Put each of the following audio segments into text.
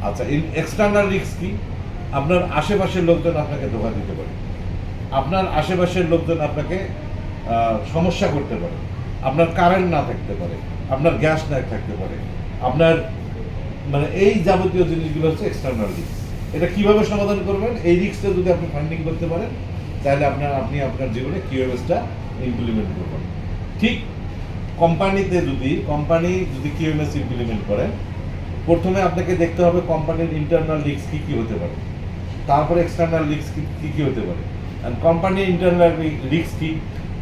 আচ্ছা, external risk কি? আপনার আশেপাশের লোকজন আপনাকে ধোঁকা দিতে পারে, আপনার আশেপাশের লোকজন আপনাকে সমস্যা করতে পারে, আপনার কারেন্ট না থাকতে পারে, আপনার গ্যাস না থাকতে পারে, আপনার মানে এই যাবতীয় জিনিসগুলো হচ্ছে এক্সটার্নাল রিস্ক। এটা কিভাবে সমাধান করবেন? এই রিস্কটা যদি আপনি ফান্ডিং করতে পারেন তাহলে আপনি আপনার জীবনে কিউএমএসটা ইমপ্লিমেন্ট করবেন। ঠিক কোম্পানি যদি কিউএমএস ইমপ্লিমেন্ট করেন, প্রথমে আপনাকে দেখতে হবে কোম্পানির ইন্টারনাল রিস্ক কী কী হতে পারে, তারপরে এক্সটার্নাল রিস্ক কী কী হতে পারে। আর কোম্পানির ইন্টারনাল রিস্ক কী?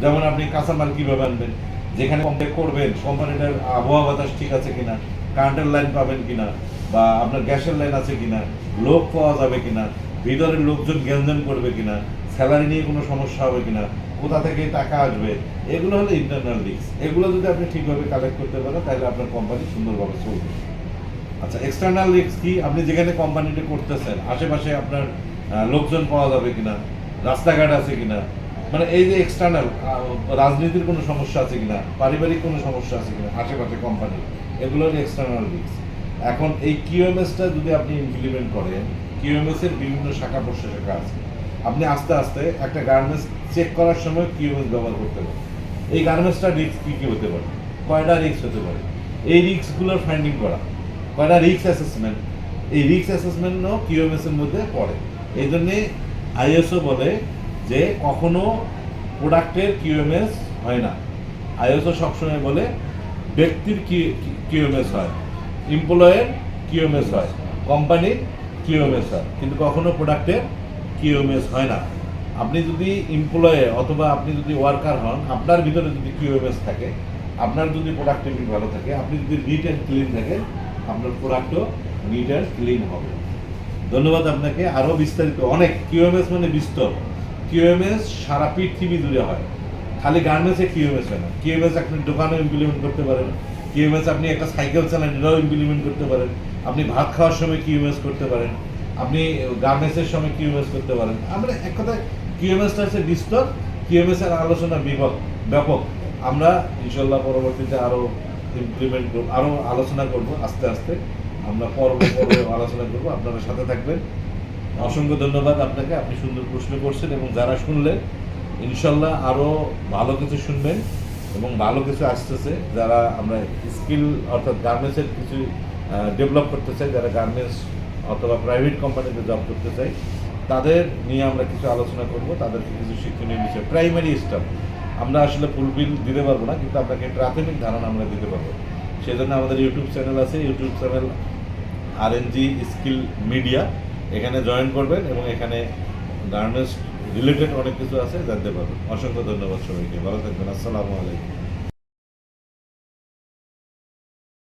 যেমন আপনি কাঁচামাল কীভাবে আনবেন, যেখানে কোম্পানি করবেন কোম্পানিটার আবহাওয়া বাতাস ঠিক আছে কিনা, কারেন্টের লাইন পাবেন কিনা, বা আপনার গ্যাসের লাইন আছে কিনা, লোক পাওয়া যাবে কিনা, ভিতরের লোকজন জ্ঞানদান করবে কিনা, স্যালারি নিয়ে কোনো সমস্যা হবে কিনা, কোথা থেকে টাকা আসবে, এগুলো হলো ইন্টারনাল রিস্ক। এগুলো যদি আপনি ঠিকভাবে কালেক্ট করতে পারেন তাহলে আপনার কোম্পানি সুন্দরভাবে চলবে। আচ্ছা, এক্সটার্নাল রিস্ক কি? আপনি যেখানে কোম্পানিটা করতেছেন আশেপাশে আপনার লোকজন পাওয়া যাবে কিনা, রাস্তাঘাট আছে কিনা, মানে এই যে এক্সটার্নাল রাজনীতির কোনো সমস্যা আছে কিনা, পারিবারিক কোনো সমস্যা আছে কিনা আশেপাশে কোম্পানি, এগুলো হলো এক্সটার্নাল রিস্ক। এখন এই কিউএমএসটা যদি আপনি ইমপ্লিমেন্ট করেন, কিউএমএস এর বিভিন্ন শাখা প্রশাখা আছে। আপনি আস্তে আস্তে একটা গার্মেন্টস চেক করার সময় কিউএমএস ব্যবহার করতে পারেন। এই গার্মেন্টসটা রিস্ক কী কী হতে পারে, কয়টা রিস্ক হতে পারে, এই রিস্কগুলোর ফাইন্ডিং করা, কয়টা রিস্ক অ্যাসেসমেন্ট, এই রিস্ক অ্যাসেসমেন্টও কিউএমএস এর মধ্যে পড়ে। এই জন্যে আইএসও বলে যে কখনো প্রোডাক্টের কিউএমএস হয় না। আইএসও সবসময় বলে ব্যক্তির কিউএমএস হয়, এমপ্লয়ের কিউএমএস হয়, কোম্পানির কিউএমএস হয়, কিন্তু কখনো প্রোডাক্টের কিউএমএস হয় না। আপনি যদি এমপ্লয়ে অথবা আপনি যদি ওয়ার্কার হন, আপনার ভিতরে যদি কিউএমএস থাকে, আপনার যদি প্রোডাক্টিভিটি ভালো থাকে, আপনি যদি নিট অ্যান্ড ক্লিন থাকেন, আপনার প্রোডাক্টও নিট অ্যান্ড ক্লিন হবে। ধন্যবাদ আপনাকে। আরও বিস্তারিত অনেক কিউএমএস মানে বিস্তর কিউএমএস সারা পৃথিবী জুড়ে হয়, খালি গার্মেন্টসে কিউএমএস হয় না। কিউএমএস আপনি দোকানেও ইমপ্লিমেন্ট করতে পারেন, কিউএমএস আপনি একটা সাইকেল চালান এটাও ইমপ্লিমেন্ট করতে পারেন, আপনি ভাত খাওয়ার সময় কিউএমএস করতে পারেন, আপনি গার্মেন্টসের সময় কিউএমএস করতে পারেন। আমরা এক কথায় কিউএমএসটা হচ্ছে বিস্তর, কিউএমএস এর আলোচনা ব্যাপক। আমরা ইনশাল্লাহ পরবর্তীতে আরও ইমপ্লিমেন্ট করব, আরও আলোচনা করব, আস্তে আস্তে আমরা পর্বে আলোচনা করব। আপনারা সাথে থাকবেন। অসংখ্য ধন্যবাদ আপনাকে, আপনি সুন্দর প্রশ্ন করছেন এবং যারা শুনলেন ইনশাল্লাহ আরও ভালো কিছু শুনবেন এবং ভালো কিছু আসতেছে। যারা আমরা স্কিল অর্থাৎ গার্মেন্টসের কিছু ডেভেলপ করতে চাই, যারা গার্মেন্টস অথবা প্রাইভেট কোম্পানিতে জব করতে চাই, তাদের নিয়ে আমরা কিছু আলোচনা করব, তাদেরকে কিছু শিক্ষণীয় বিষয়, প্রাইমারি স্টাফ আমরা আসলে ফুলফিল দিতে পারবো না, কিন্তু আপনাকে প্রাথমিক ধারণা আমরা দিতে পারবো। সেজন্য আমাদের ইউটিউব চ্যানেল আছে, YouTube channel RNG skill media, এখানে জয়েন করবেন এবং এখানে গার্মেন্টস রিলেটেড অনেক কিছু আছে জানতে পারবেন। অসংখ্য ধন্যবাদ সবাইকে, ভালো থাকবেন। আসসালামু আলাইকুম।